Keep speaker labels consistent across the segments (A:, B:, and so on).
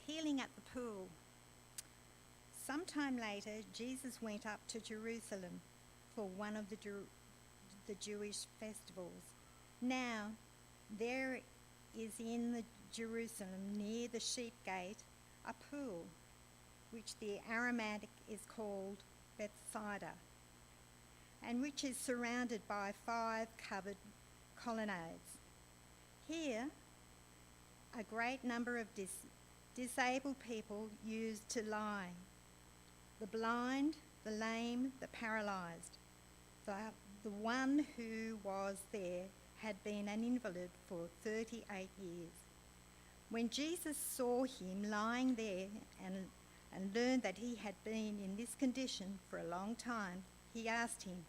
A: healing at the pool. Sometime later, Jesus went up to Jerusalem for one of the Jewish festivals. Now, there is in the Jerusalem near the sheep gate a pool, which the Aramaic is called Bethsaida, and which is surrounded by 5 covered colonnades. Here, a great number of disabled people used to lie: the blind, the lame, the paralysed. The one who was there had been an invalid for 38 years. When Jesus saw him lying there and learned that he had been in this condition for a long time, he asked him,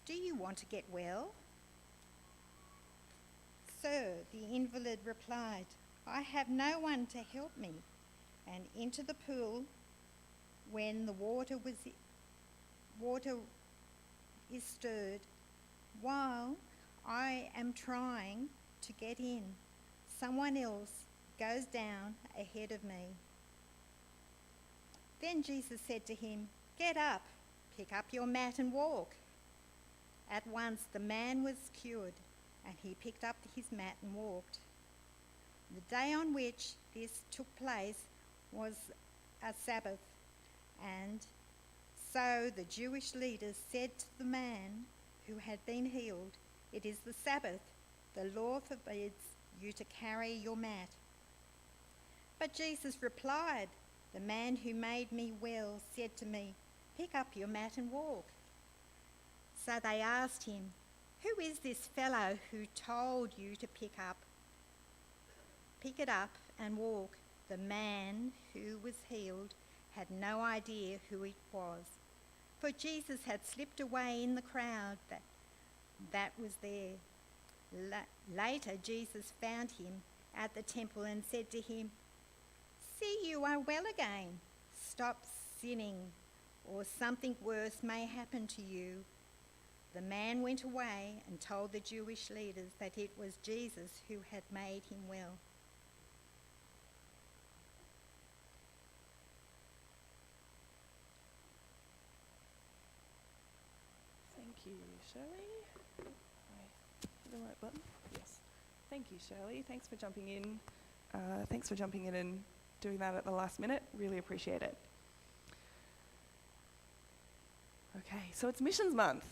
A: "Do you want to get well?" "Sir," the invalid replied, "I have no one to help me and into the pool when the water is stirred. While I am trying to get in, someone else goes down ahead of me." Then Jesus said to him, "Get up, pick up your mat and walk." At once the man was cured, and he picked up his mat and walked. The day on which this took place was a Sabbath, and so the Jewish leaders said to the man who had been healed, "It is the Sabbath. The law forbids you to carry your mat." But Jesus replied, "The man who made me well said to me, 'Pick up your mat and walk.'" So they asked him, "Who is this fellow who told you to pick it up and walk?" The man who was healed had no idea who it was, for Jesus had slipped away in the crowd that was there. Later, Jesus found him at the temple and said to him, "See, you are well again. Stop sinning, or something worse may happen to you." The man went away and told the Jewish leaders that it was Jesus who had made him well.
B: Thank you, Shirley. The right button? Yes. Thank you, Shirley. Thanks for jumping in. And doing that at the last minute. Really appreciate it. Okay, so it's Missions Month.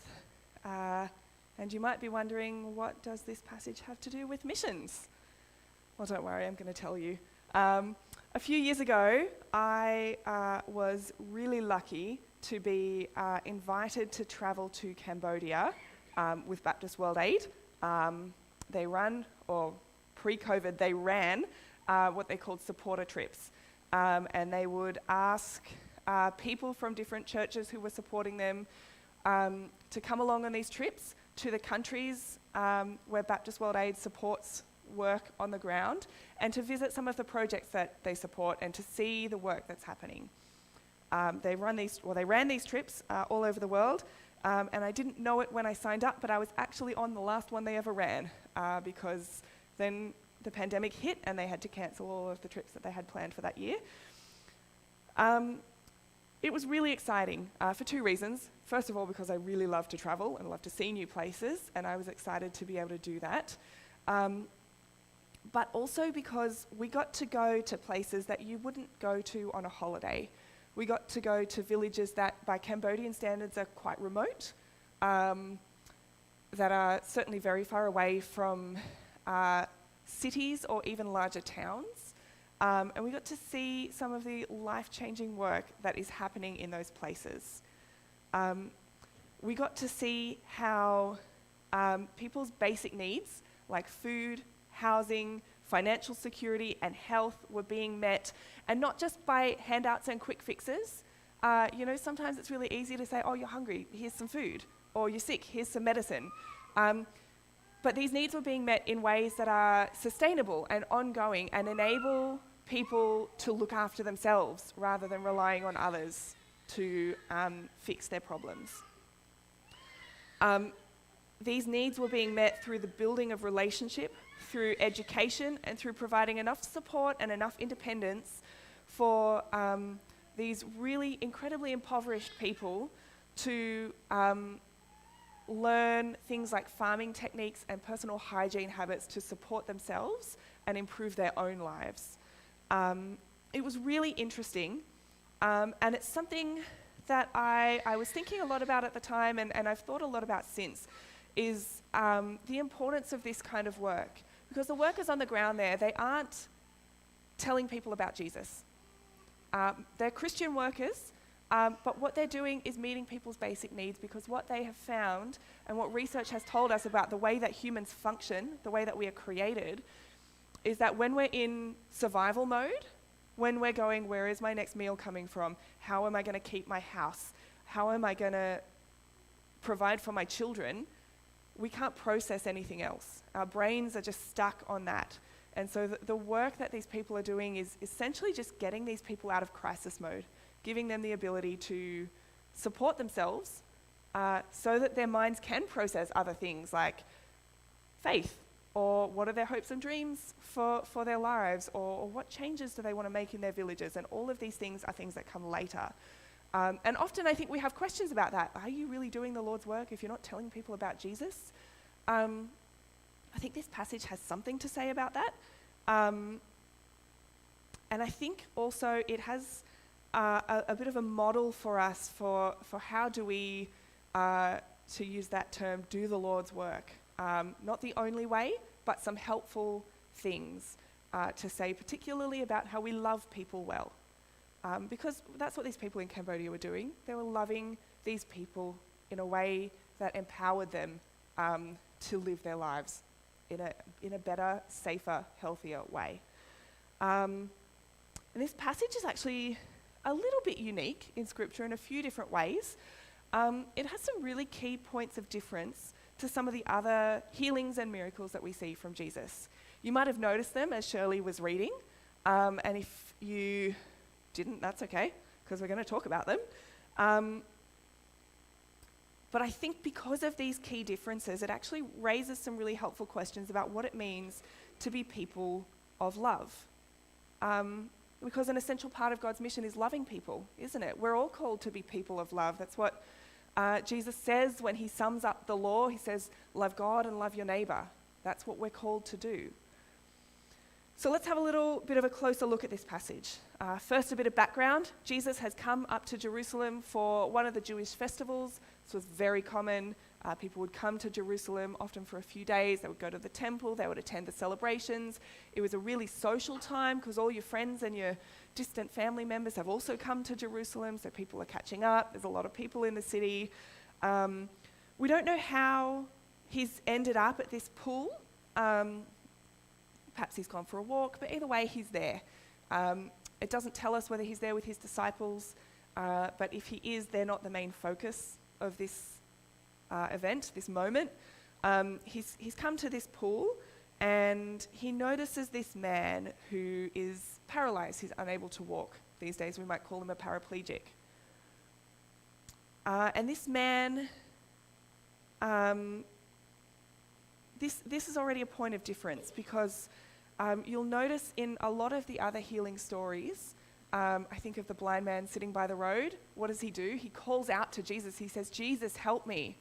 B: And you might be wondering, what does this passage have to do with missions? Well, don't worry, I'm going to tell you. A few years ago, I was really lucky to be invited to travel to Cambodia with Baptist World Aid. They run, or pre-COVID, they ran what they called supporter trips. And they would ask people from different churches who were supporting them to come along on these trips to the countries where Baptist World Aid supports work on the ground, and to visit some of the projects that they support and to see the work that's happening. They ran these trips all over the world, and I didn't know it when I signed up, but I was actually on the last one they ever ran because then the pandemic hit and they had to cancel all of the trips that they had planned for that year. It was really exciting for 2 reasons. First of all, because I really love to travel and love to see new places, and I was excited to be able to do that. But also because we got to go to places that you wouldn't go to on a holiday. We got to go to villages that by Cambodian standards are quite remote, that are certainly very far away from cities or even larger towns. And we got to see some of the life-changing work that is happening in those places. We got to see how people's basic needs, like food, housing, financial security, and health, were being met, and not just by handouts and quick fixes. Sometimes it's really easy to say, "Oh, you're hungry, here's some food," or "You're sick, here's some medicine." But these needs were being met in ways that are sustainable and ongoing and enable people to look after themselves rather than relying on others to fix their problems. These needs were being met through the building of relationship, through education, and through providing enough support and enough independence for these really incredibly impoverished people to learn things like farming techniques and personal hygiene habits to support themselves and improve their own lives. It was really interesting, and it's something that I was thinking a lot about at the time, and I've thought a lot about since, is the importance of this kind of work. Because the workers on the ground there, they aren't telling people about Jesus. They're Christian workers, but what they're doing is meeting people's basic needs, because what they have found and what research has told us about the way that humans function, the way that we are created, is that when we're in survival mode, when we're going, where is my next meal coming from? How am I going to keep my house? How am I going to provide for my children? We can't process anything else. Our brains are just stuck on that. And so the work that these people are doing is essentially just getting these people out of crisis mode, giving them the ability to support themselves so that their minds can process other things like faith, or what are their hopes and dreams for their lives, or what changes do they want to make in their villages, and all of these things are things that come later. And often I think we have questions about that. Are you really doing the Lord's work if you're not telling people about Jesus? I think this passage has something to say about that. And I think also it has a bit of a model for us for how do we, to use that term, do the Lord's work. Not the only way, but some helpful things to say, particularly about how we love people well. Because that's what these people in Cambodia were doing. They were loving these people in a way that empowered them to live their lives in a better, safer, healthier way. And this passage is actually a little bit unique in Scripture in a few different ways. It has some really key points of difference to some of the other healings and miracles that we see from Jesus. You might have noticed them as Shirley was reading, and if you didn't, that's okay, because we're going to talk about them. But I think because of these key differences, it actually raises some really helpful questions about what it means to be people of love. Because an essential part of God's mission is loving people, isn't it? We're all called to be people of love. That's what Jesus says when he sums up the law. He says, love God and love your neighbour. That's what we're called to do. So let's have a little bit of a closer look at this passage. First, a bit of background. Jesus has come up to Jerusalem for one of the Jewish festivals. This was very common. People would come to Jerusalem often for a few days. They would go to the temple. They would attend the celebrations. It was a really social time because all your friends and your distant family members have also come to Jerusalem, so people are catching up. There's a lot of people in the city. We don't know how he's ended up at this pool. Perhaps he's gone for a walk, but either way, he's there. It doesn't tell us whether he's there with his disciples, but if he is, they're not the main focus of this event, this moment. He's come to this pool, and he notices this man who is paralyzed. He's unable to walk. These days, we might call him a paraplegic. And this man, this is already a point of difference, because you'll notice in a lot of the other healing stories, I think of the blind man sitting by the road. What does he do? He calls out to Jesus. He says, Jesus, help me.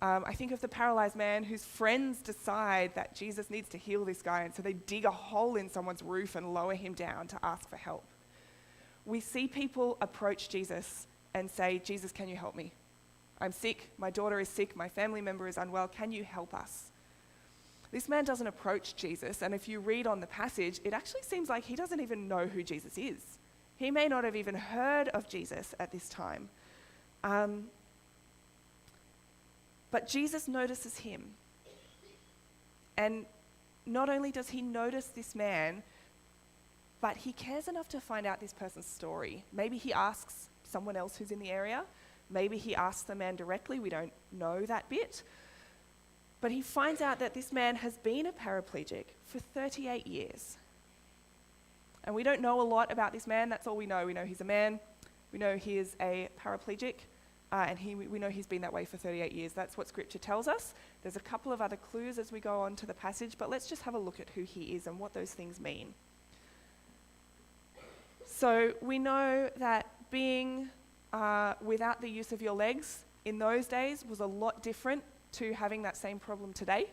B: I think of the paralyzed man whose friends decide that Jesus needs to heal this guy, and so they dig a hole in someone's roof and lower him down to ask for help. We see people approach Jesus and say, Jesus, can you help me? I'm sick, my daughter is sick, my family member is unwell, can you help us? This man doesn't approach Jesus, and if you read on the passage, it actually seems like he doesn't even know who Jesus is. He may not have even heard of Jesus at this time. But Jesus notices him. And not only does he notice this man, but he cares enough to find out this person's story. Maybe he asks someone else who's in the area. Maybe he asks the man directly. We don't know that bit. But he finds out that this man has been a paraplegic for 38 years. And we don't know a lot about this man. That's all we know. We know he's a man. We know he is a paraplegic. And we know he's been that way for 38 years. That's what Scripture tells us. There's a couple of other clues as we go on to the passage, but let's just have a look at who he is and what those things mean. So we know that being without the use of your legs in those days was a lot different to having that same problem today.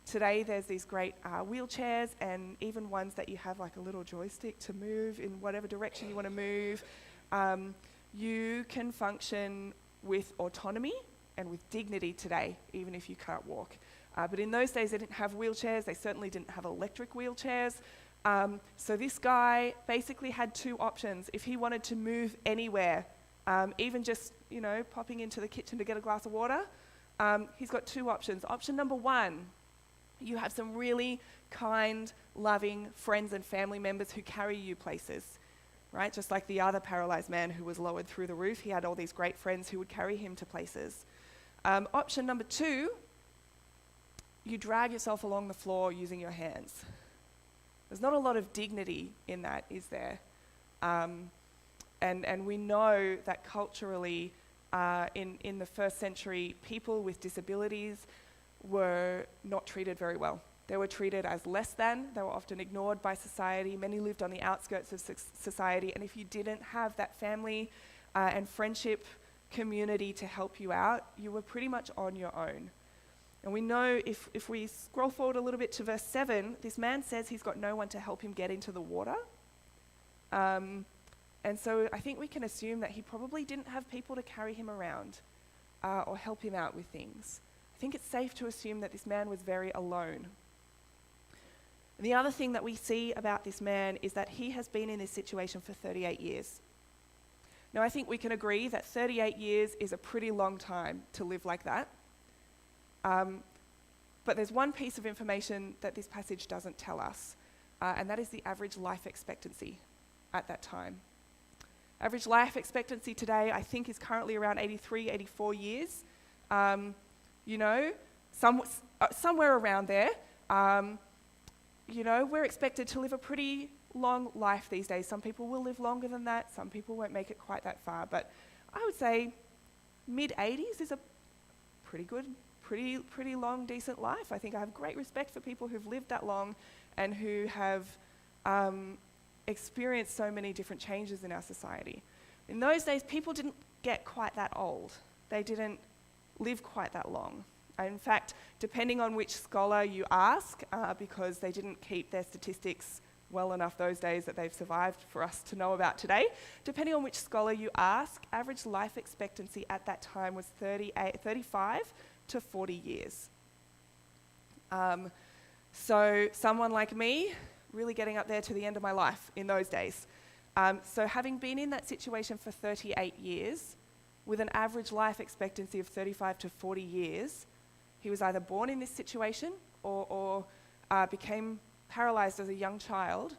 B: Today there's these great wheelchairs, and even ones that you have like a little joystick to move in whatever direction you want to move. You can function with autonomy and with dignity today, even if you can't walk. But in those days they didn't have wheelchairs, they certainly didn't have electric wheelchairs. So this guy basically had two options. If he wanted to move anywhere, even just, popping into the kitchen to get a glass of water, he's got two options. Option number one, you have some really kind, loving friends and family members who carry you places, right? Just like the other paralyzed man who was lowered through the roof, he had all these great friends who would carry him to places. Option number two, you drag yourself along the floor using your hands. There's not a lot of dignity in that, is there? And we know that culturally, in the first century, people with disabilities were not treated very well. They were treated as less than, they were often ignored by society. Many lived on the outskirts of society, and if you didn't have that family and friendship community to help you out, you were pretty much on your own. And we know if we scroll forward a little bit to verse 7, this man says he's got no one to help him get into the water. And so I think we can assume that he probably didn't have people to carry him around or help him out with things. I think it's safe to assume that this man was very alone. And the other thing that we see about this man is that he has been in this situation for 38 years. Now, I think we can agree that 38 years is a pretty long time to live like that. But there's one piece of information that this passage doesn't tell us, and that is the average life expectancy at that time. Average life expectancy today, I think, is currently around 83, 84 years. Somewhere around there. We're expected to live a pretty long life these days. Some people will live longer than that. Some people won't make it quite that far. But I would say mid-80s is a pretty good, pretty long, decent life. I think I have great respect for people who've lived that long and who have experienced so many different changes in our society. In those days, people didn't get quite that old. They didn't live quite that long. In fact, depending on which scholar you ask, because they didn't keep their statistics well enough those days that they've survived for us to know about today, depending on which scholar you ask, average life expectancy at that time was 35 to 40 years. So someone like me, really getting up there to the end of my life in those days. So having been in that situation for 38 years, with an average life expectancy of 35 to 40 years, he was either born in this situation or became paralyzed as a young child,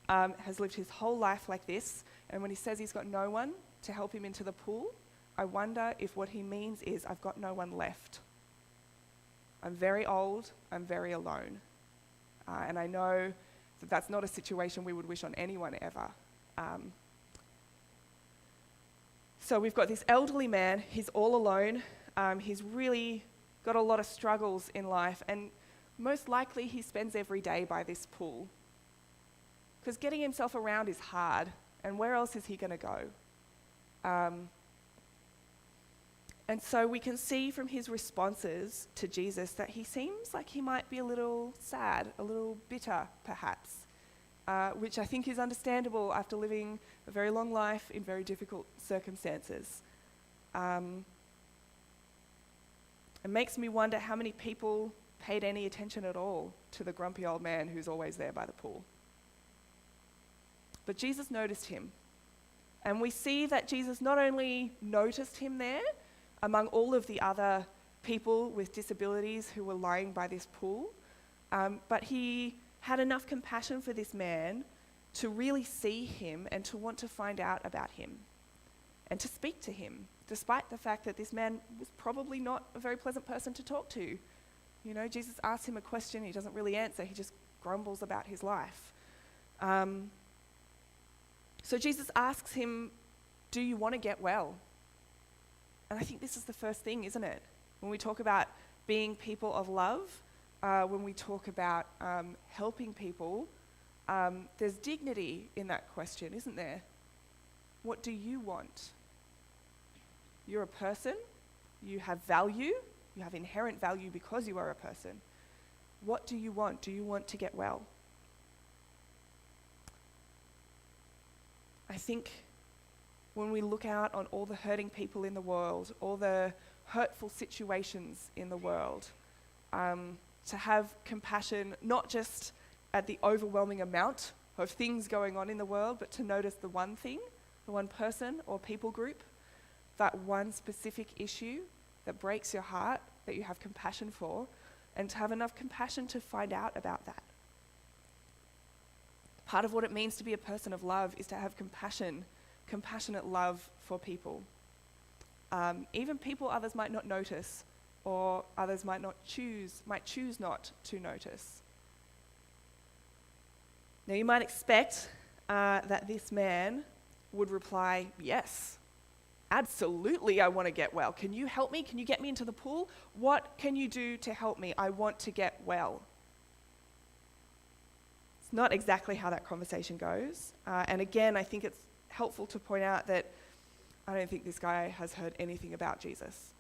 B: has lived his whole life like this, and when he says he's got no one to help him into the pool, I wonder if what he means is, I've got no one left. I'm very old, I'm very alone. And I know that that's not a situation we would wish on anyone ever. So we've got this elderly man, he's all alone, he's really got a lot of struggles in life, and most likely he spends every day by this pool. Because getting himself around is hard, and where else is he going to go? And so we can see from his responses to Jesus that he seems like he might be a little sad, a little bitter perhaps, which I think is understandable after living a very long life in very difficult circumstances. It makes me wonder how many people paid any attention at all to the grumpy old man who's always there by the pool. But Jesus noticed him. And we see that Jesus not only noticed him there among all of the other people with disabilities who were lying by this pool, but he had enough compassion for this man to really see him and to want to find out about him and to speak to him, despite the fact that this man was probably not a very pleasant person to talk to. Jesus asks him a question, he doesn't really answer, he just grumbles about his life. So Jesus asks him, do you want to get well? And I think this is the first thing, isn't it? When we talk about being people of love, when we talk about helping people, there's dignity in that question, isn't there? What do you want? You're a person. You have value. You have inherent value because you are a person. What do you want? Do you want to get well? I think when we look out on all the hurting people in the world, all the hurtful situations in the world, to have compassion not just at the overwhelming amount of things going on in the world, but to notice the one thing, the one person or people group, that one specific issue that breaks your heart, that you have compassion for, and to have enough compassion to find out about that. Part of what it means to be a person of love is to have compassionate love for people. Even people others might not notice, or others might choose not to notice. Now you might expect that this man would reply, yes, absolutely I want to get well. Can you help me? Can you get me into the pool? What can you do to help me? I want to get well. It's not exactly how that conversation goes. And again, I think it's helpful to point out that I don't think this guy has heard anything about Jesus.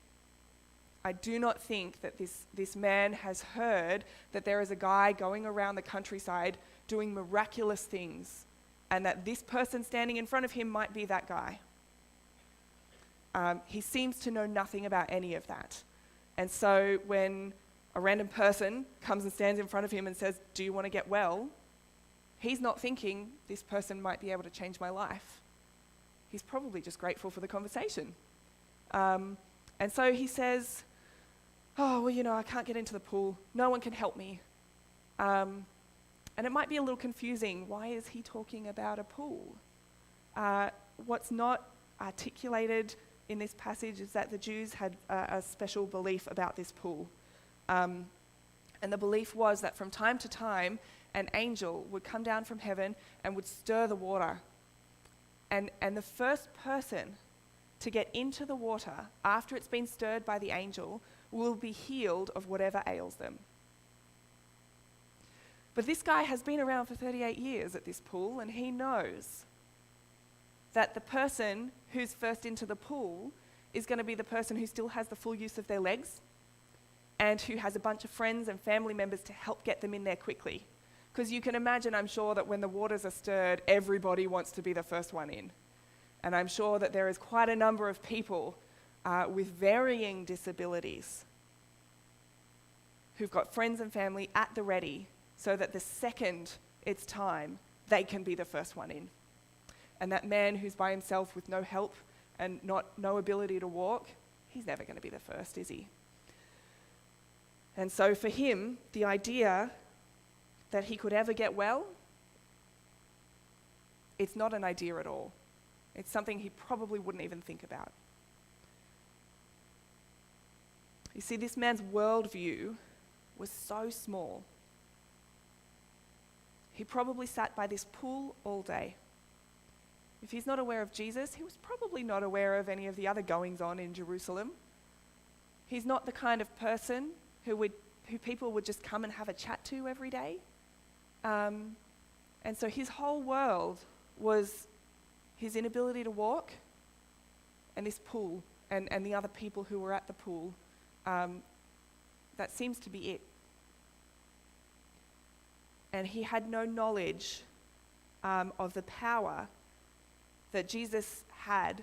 B: I do not think that this man has heard that there is a guy going around the countryside doing miraculous things, and that this person standing in front of him might be that guy. He seems to know nothing about any of that. And so when a random person comes and stands in front of him and says, do you want to get well? He's not thinking, this person might be able to change my life. He's probably just grateful for the conversation. And so he says, oh, well, I can't get into the pool. No one can help me. And it might be a little confusing. Why is he talking about a pool? What's not articulated in this passage is that the Jews had a special belief about this pool. And the belief was that from time to time, an angel would come down from heaven and would stir the water. And the first person to get into the water after it's been stirred by the angel will be healed of whatever ails them. But this guy has been around for 38 years at this pool, and he knows that the person who's first into the pool is going to be the person who still has the full use of their legs and who has a bunch of friends and family members to help get them in there quickly. Because you can imagine, I'm sure, that when the waters are stirred, everybody wants to be the first one in. And I'm sure that there is quite a number of people with varying disabilities who've got friends and family at the ready, so that the second it's time, they can be the first one in. And that man who's by himself with no help and no ability to walk, he's never going to be the first, is he? And so for him, the idea that he could ever get well, it's not an idea at all. It's something he probably wouldn't even think about. You see, this man's worldview was so small. He probably sat by this pool all day. If he's not aware of Jesus, he was probably not aware of any of the other goings-on in Jerusalem. He's not the kind of person who people would just come and have a chat to every day. And so his whole world was his inability to walk and this pool and the other people who were at the pool. That seems to be it. And he had no knowledge of the power that Jesus has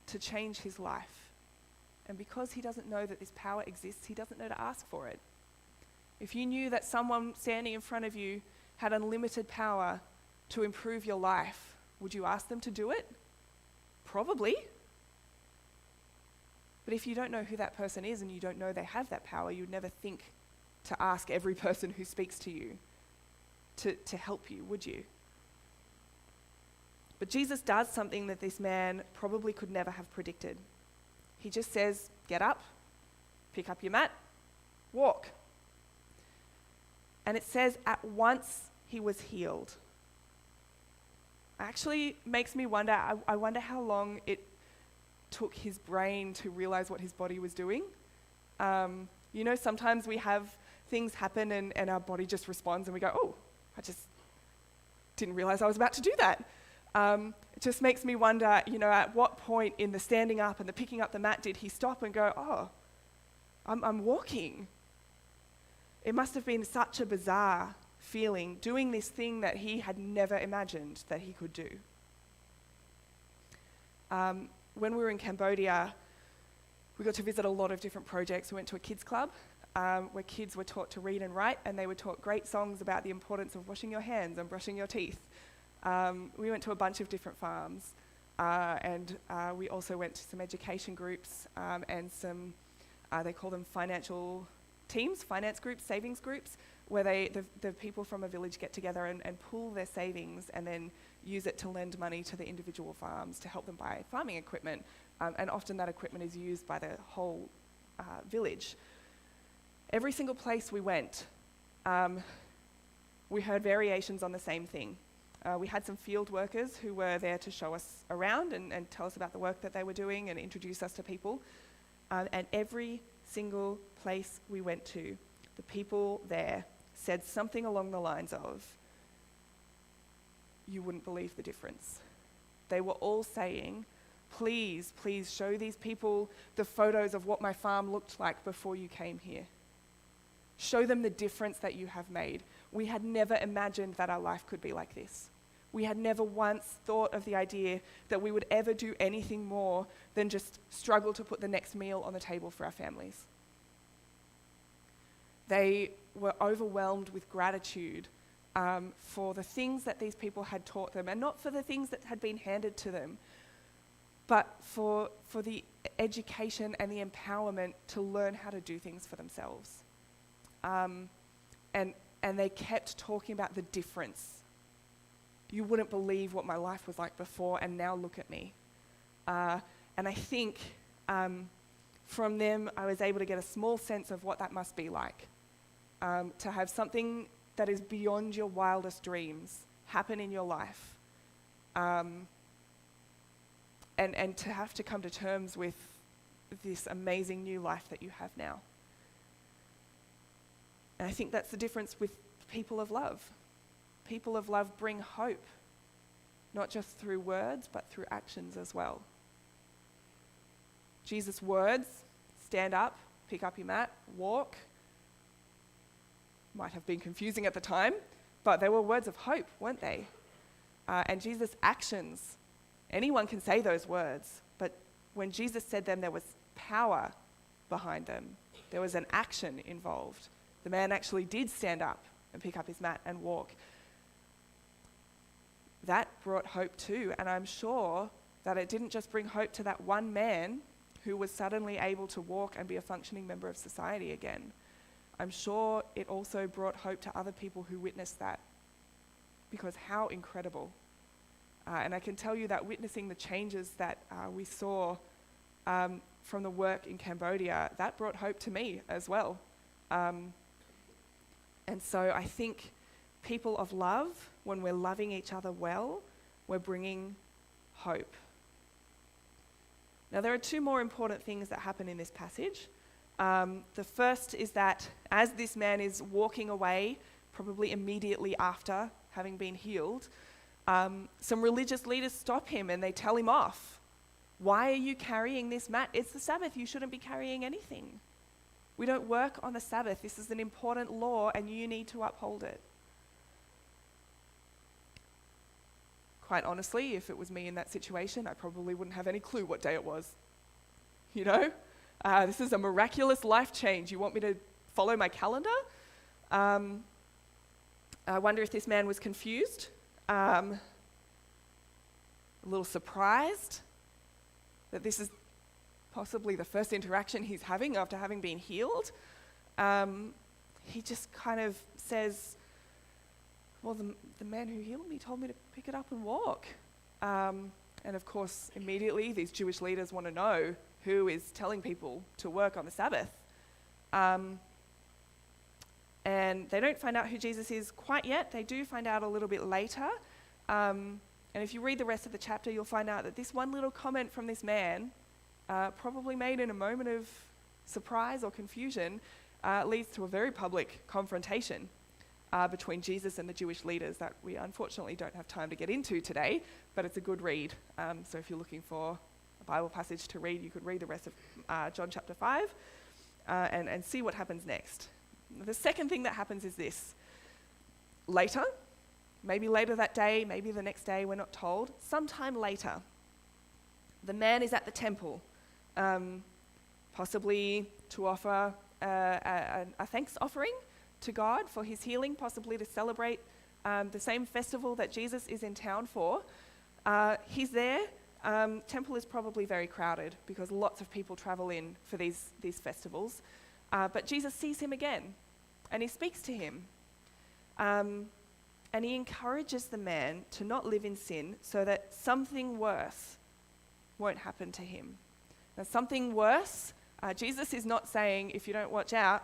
B: to change his life. And because he doesn't know that this power exists, he doesn't know to ask for it. If you knew that someone standing in front of you had unlimited power to improve your life, would you ask them to do it? Probably. But if you don't know who that person is and you don't know they have that power, you'd never think to ask every person who speaks to you to help you, would you? But Jesus does something that this man probably could never have predicted. He just says, get up, pick up your mat, walk. And it says, at once he was healed. Actually makes me wonder, I wonder how long it took his brain to realize what his body was doing. Sometimes we have things happen and our body just responds and we go, oh, I just didn't realize I was about to do that. It just makes me wonder, at what point in the standing up and the picking up the mat did he stop and go, oh, I'm walking. It must have been such a bizarre feeling, doing this thing that he had never imagined that he could do. When we were in Cambodia, we got to visit a lot of different projects. We went to a kids club where kids were taught to read and write, and they were taught great songs about the importance of washing your hands and brushing your teeth. We went to a bunch of different farms, and we also went to some education groups and some, they call them financial teams, finance groups, savings groups, where the people from a village get together and pool their savings and then use it to lend money to the individual farms to help them buy farming equipment. And often that equipment is used by the whole village. Every single place we went, we heard variations on the same thing. We had some field workers who were there to show us around and tell us about the work that they were doing and introduce us to people. And every single place we went to, the people there said something along the lines of, you wouldn't believe the difference. They were all saying, please show these people the photos of what my farm looked like before you came here. Show them the difference that you have made. We had never imagined that our life could be like this. We had never once thought of the idea that we would ever do anything more than just struggle to put the next meal on the table for our families. They were overwhelmed with gratitude for the things that these people had taught them, and not for the things that had been handed to them, but for the education and the empowerment to learn how to do things for themselves. And they kept talking about the difference. You wouldn't believe what my life was like before, and now look at me. And I think from them, I was able to get a small sense of what that must be like. To have something that is beyond your wildest dreams happen in your life. And to have to come to terms with this amazing new life that you have now. And I think that's the difference with people of love. People of love bring hope, not just through words, but through actions as well. Jesus' words, stand up, pick up your mat, walk, might have been confusing at the time, but they were words of hope, weren't they? And Jesus' actions, anyone can say those words, but when Jesus said them, there was power behind them. There was an action involved. The man actually did stand up and pick up his mat and walk. That brought hope too, and I'm sure that it didn't just bring hope to that one man who was suddenly able to walk and be a functioning member of society again. I'm sure it also brought hope to other people who witnessed that, because how incredible. And I can tell you that witnessing the changes that we saw from the work in Cambodia, that brought hope to me as well. And so I think people of love, when we're loving each other well, we're bringing hope. Now, there are two more important things that happen in this passage. The first is that as this man is walking away, probably immediately after having been healed, some religious leaders stop him and they tell him off. Why are you carrying this mat? It's the Sabbath. You shouldn't be carrying anything. We don't work on the Sabbath. This is an important law and you need to uphold it. Quite honestly, if it was me in that situation, I probably wouldn't have any clue what day it was. You know? This is a miraculous life change. You want me to follow my calendar? I wonder if this man was confused, a little surprised that this is possibly the first interaction he's having after having been healed. He just kind of says, well, the man who healed me told me to pick it up and walk. And of course, immediately these Jewish leaders want to know who is telling people to work on the Sabbath. And they don't find out who Jesus is quite yet. They do find out a little bit later. And if you read the rest of the chapter, you'll find out that this one little comment from this man, probably made in a moment of surprise or confusion, leads to a very public confrontation. between Jesus and the Jewish leaders that we unfortunately don't have time to get into today, but it's a good read. So if you're looking for a Bible passage to read, you could read the rest of John chapter 5 and see what happens next. The second thing that happens is this. Later, maybe later that day, maybe the next day, we're not told, sometime later, the man is at the temple, possibly to offer a thanks offering to God for his healing, possibly to celebrate the same festival that Jesus is in town for. He's there. Temple is probably very crowded because lots of people travel in for these festivals. But Jesus sees him again and he speaks to him. And he encourages the man to not live in sin so that something worse won't happen to him. Now, something worse, Jesus is not saying if you don't watch out,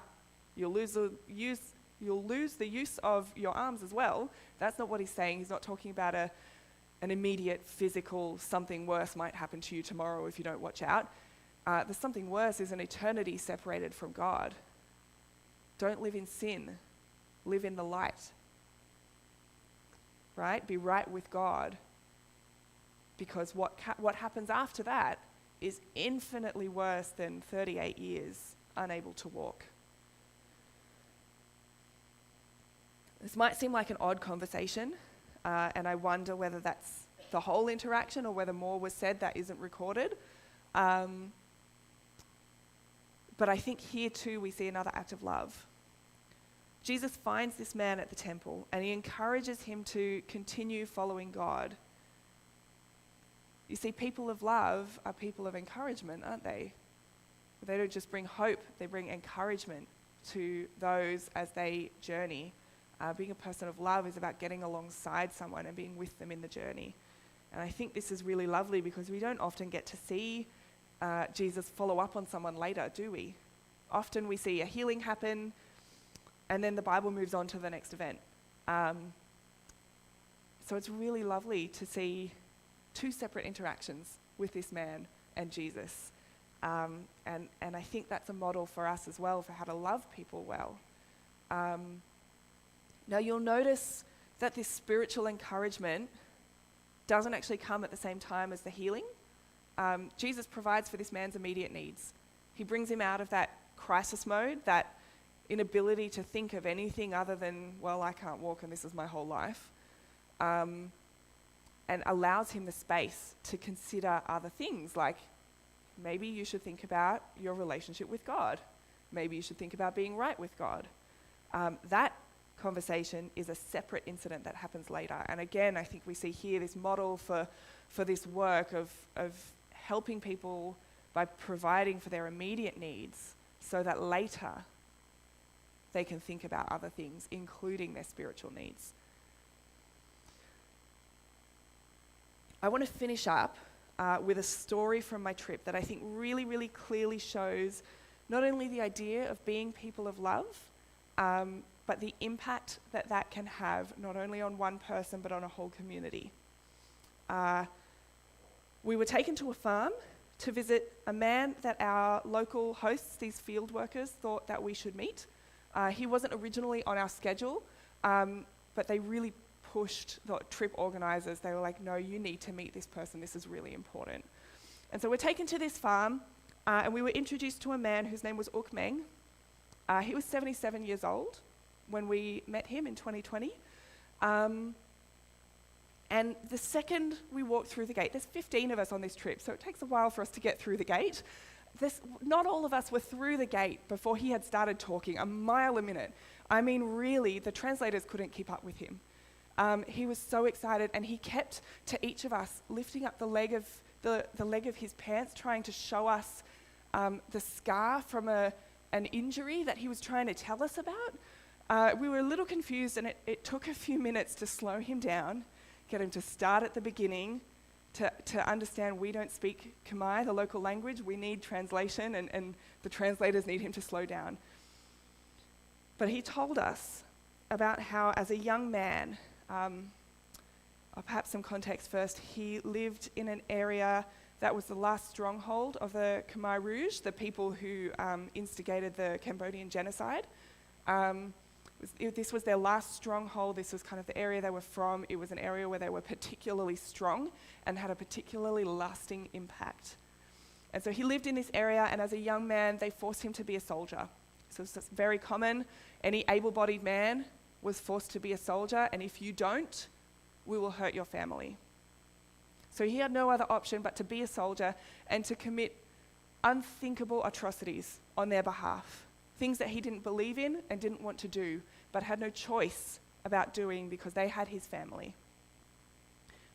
B: you'll lose the use of your arms as well. That's not what he's saying. He's not talking about an immediate physical something worse might happen to you tomorrow if you don't watch out. The something worse is an eternity separated from God. Don't live in sin. Live in the light. Right? Be right with God. Because what happens after that is infinitely worse than 38 years unable to walk. This might seem like an odd conversation, and I wonder whether that's the whole interaction or whether more was said that isn't recorded. But I think here too we see another act of love. Jesus finds this man at the temple and he encourages him to continue following God. You see, people of love are people of encouragement, aren't they? They don't just bring hope, they bring encouragement to those as they journey. Being a person of love is about getting alongside someone and being with them in the journey. And I think this is really lovely because we don't often get to see Jesus follow up on someone later, do we? Often we see a healing happen and then the Bible moves on to the next event. So it's really lovely to see two separate interactions with this man and Jesus. And I think that's a model for us as well for how to love people well. Now you'll notice that this spiritual encouragement doesn't actually come at the same time as the healing. Jesus provides for this man's immediate needs. He brings him out of that crisis mode, that inability to think of anything other than, well, I can't walk and this is my whole life, and allows him the space to consider other things, like maybe you should think about your relationship with God. Maybe you should think about being right with God. That conversation is a separate incident that happens later. And again, I think we see here this model for this work of helping people by providing for their immediate needs so that later they can think about other things, including their spiritual needs. I want to finish up with a story from my trip that I think really, really clearly shows not only the idea of being people of love, but the impact that can have not only on one person but on a whole community. We were taken to a farm to visit a man that our local hosts, these field workers, thought that we should meet. He wasn't originally on our schedule, but they really pushed the trip organisers. They were like, no, you need to meet this person. This is really important. And so we're taken to this farm, and we were introduced to a man whose name was Uk Meng. He was 77 years old when we met him in 2020. And the second we walked through the gate, there's 15 of us on this trip, so it takes a while for us to get through the gate. Not all of us were through the gate before he had started talking, a mile a minute. I mean, really, the translators couldn't keep up with him. He was so excited, and he kept, to each of us, lifting up the leg of his pants, trying to show us the scar from an injury that he was trying to tell us about. We were a little confused, and it took a few minutes to slow him down, get him to start at the beginning, to understand we don't speak Khmer, the local language. We need translation, and the translators need him to slow down. But he told us about how, as a young man, perhaps some context first, he lived in an area that was the last stronghold of the Khmer Rouge, the people who instigated the Cambodian genocide. This was their last stronghold. This was kind of the area they were from. It was an area where they were particularly strong and had a particularly lasting impact. And so he lived in this area, and as a young man, they forced him to be a soldier. So it's very common. Any able-bodied man was forced to be a soldier, and if you don't, we will hurt your family. So he had no other option but to be a soldier and to commit unthinkable atrocities on their behalf. Things that he didn't believe in and didn't want to do, but had no choice about doing because they had his family.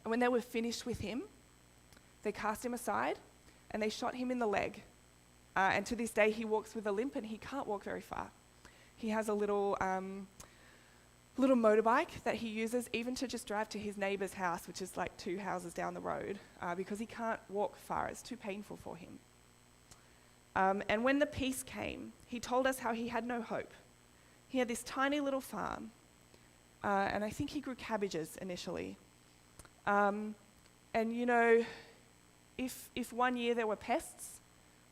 B: And when they were finished with him, they cast him aside and they shot him in the leg. And to this day, he walks with a limp and he can't walk very far. He has a little motorbike that he uses even to just drive to his neighbour's house, which is like 2 houses down the road, because he can't walk far. It's too painful for him. And when the peace came, he told us how he had no hope. He had this tiny little farm, and I think he grew cabbages initially. And you know, if one year there were pests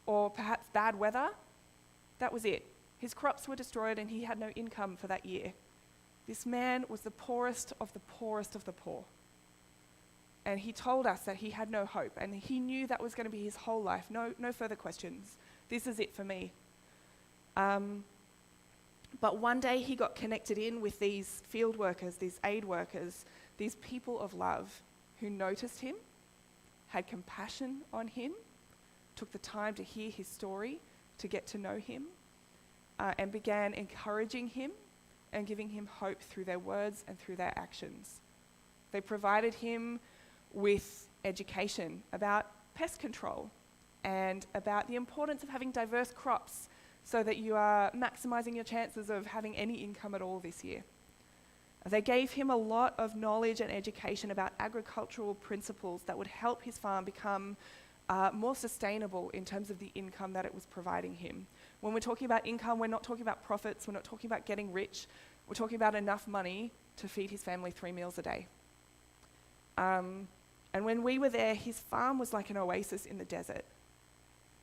B: or perhaps bad weather, that was it. His crops were destroyed and he had no income for that year. This man was the poorest of the poorest of the poor. And he told us that he had no hope, and he knew that was going to be his whole life. No further questions. This is it for me. But one day he got connected in with these field workers, these aid workers, these people of love who noticed him, had compassion on him, took the time to hear his story, to get to know him, and began encouraging him and giving him hope through their words and through their actions. They provided him with education about pest control and about the importance of having diverse crops so that you are maximizing your chances of having any income at all this year. They gave him a lot of knowledge and education about agricultural principles that would help his farm become more sustainable in terms of the income that it was providing him. When we're talking about income, we're not talking about profits, we're not talking about getting rich, we're talking about enough money to feed his family 3 meals a day. And when we were there, his farm was like an oasis in the desert.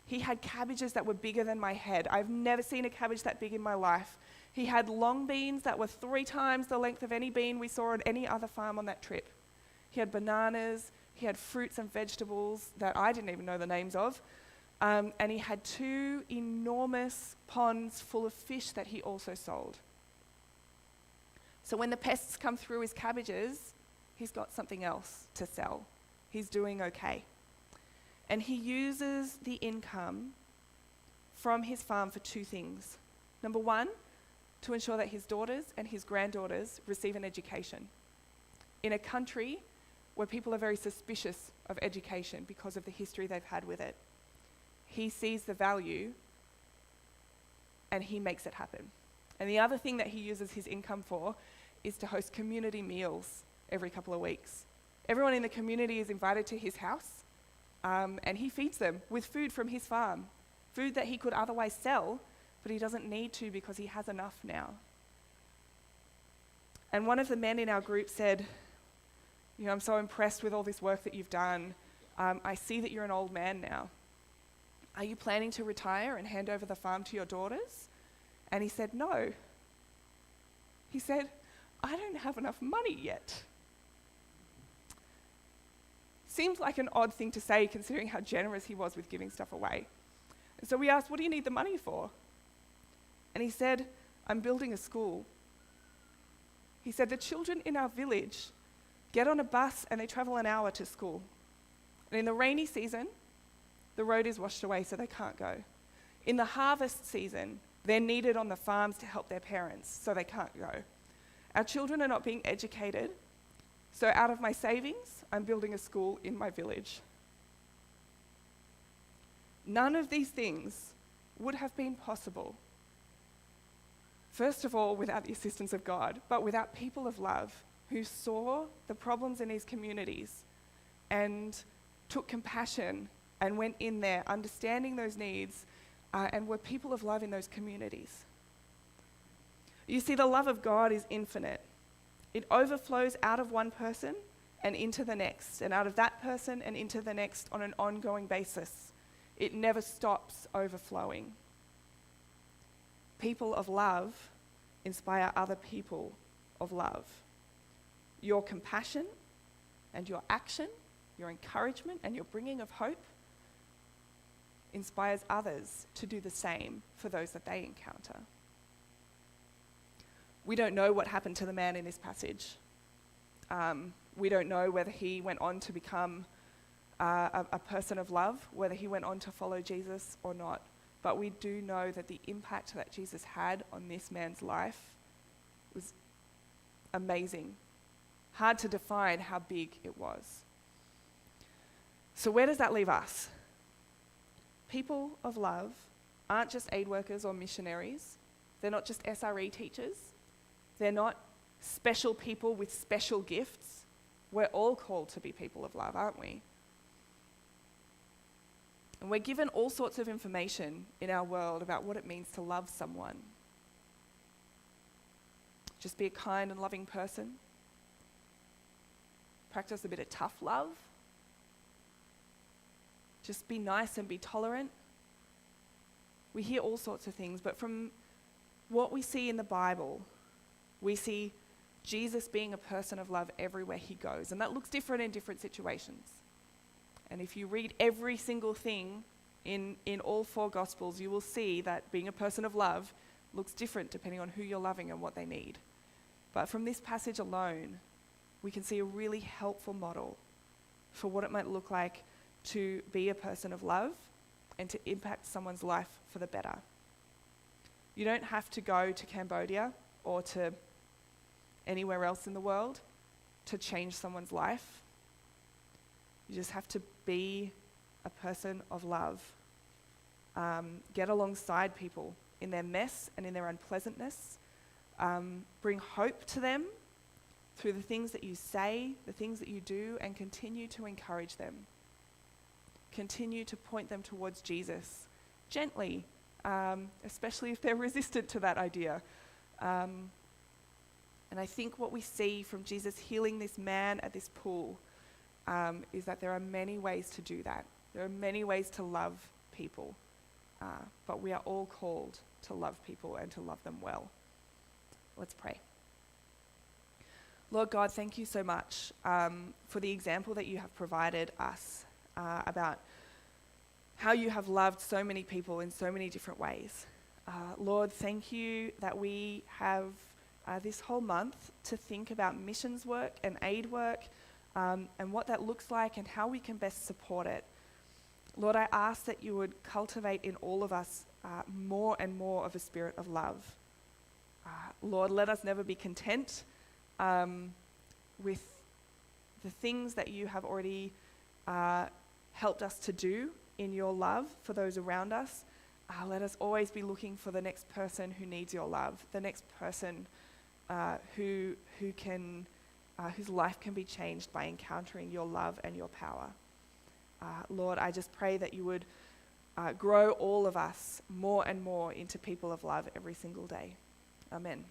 B: He had cabbages that were bigger than my head. I've never seen a cabbage that big in my life. He had long beans that were 3 times the length of any bean we saw on any other farm on that trip. He had bananas, he had fruits and vegetables that I didn't even know the names of. And he had 2 enormous ponds full of fish that he also sold. So when the pests come through his cabbages, he's got something else to sell. He's doing okay. And he uses the income from his farm for 2 things. Number 1, to ensure that his daughters and his granddaughters receive an education. In a country where people are very suspicious of education because of the history they've had with it, he sees the value and he makes it happen. And the other thing that he uses his income for is to host community meals every couple of weeks. Everyone in the community is invited to his house, and he feeds them with food from his farm, food that he could otherwise sell, but he doesn't need to because he has enough now. And one of the men in our group said, you know, I'm so impressed with all this work that you've done. I see that you're an old man now. Are you planning to retire and hand over the farm to your daughters? And he said, no. He said, I don't have enough money yet. Seems like an odd thing to say considering how generous he was with giving stuff away. And so we asked, what do you need the money for? And he said, I'm building a school. He said, the children in our village get on a bus and they travel an hour to school. And in the rainy season, the road is washed away so they can't go. In the harvest season, they're needed on the farms to help their parents so they can't go. Our children are not being educated, so out of my savings, I'm building a school in my village. None of these things would have been possible, first of all, without the assistance of God, but without people of love who saw the problems in these communities and took compassion and went in there, understanding those needs, and were people of love in those communities. You see, the love of God is infinite. It overflows out of one person and into the next, and out of that person and into the next on an ongoing basis. It never stops overflowing. People of love inspire other people of love. Your compassion and your action, your encouragement and your bringing of hope inspires others to do the same for those that they encounter. We don't know what happened to the man in this passage. We don't know whether he went on to become a person of love, whether he went on to follow Jesus or not. But we do know that the impact that Jesus had on this man's life was amazing. Hard to define how big it was. So where does that leave us? People of love aren't just aid workers or missionaries. They're not just SRE teachers. They're not special people with special gifts. We're all called to be people of love, aren't we? And we're given all sorts of information in our world about what it means to love someone. Just be a kind and loving person. Practice a bit of tough love. Just be nice and be tolerant. We hear all sorts of things, but from what we see in the Bible, we see Jesus being a person of love everywhere he goes, and that looks different in different situations. And if you read every single thing in all four Gospels, you will see that being a person of love looks different depending on who you're loving and what they need. But from this passage alone, we can see a really helpful model for what it might look like to be a person of love and to impact someone's life for the better. You don't have to go to Cambodia or to anywhere else in the world to change someone's life. You just have to be a person of love. Get alongside people in their mess and in their unpleasantness. Bring hope to them through the things that you say, the things that you do, and continue to encourage them. Continue to point them towards Jesus gently, especially if they're resistant to that idea. And I think what we see from Jesus healing this man at this pool is that there are many ways to do that. There are many ways to love people, but we are all called to love people and to love them well. Let's pray. Lord God, thank you so much for the example that you have provided us about how you have loved so many people in so many different ways. Lord, thank you that we have this whole month to think about missions work and aid work, and what that looks like and how we can best support it. Lord, I ask that you would cultivate in all of us more and more of a spirit of love. Lord, let us never be content with the things that you have already helped us to do in your love for those around us. Let us always be looking for the next person who needs your love, the next person whose life can be changed by encountering your love and your power. Lord, I just pray that you would grow all of us more and more into people of love every single day. Amen.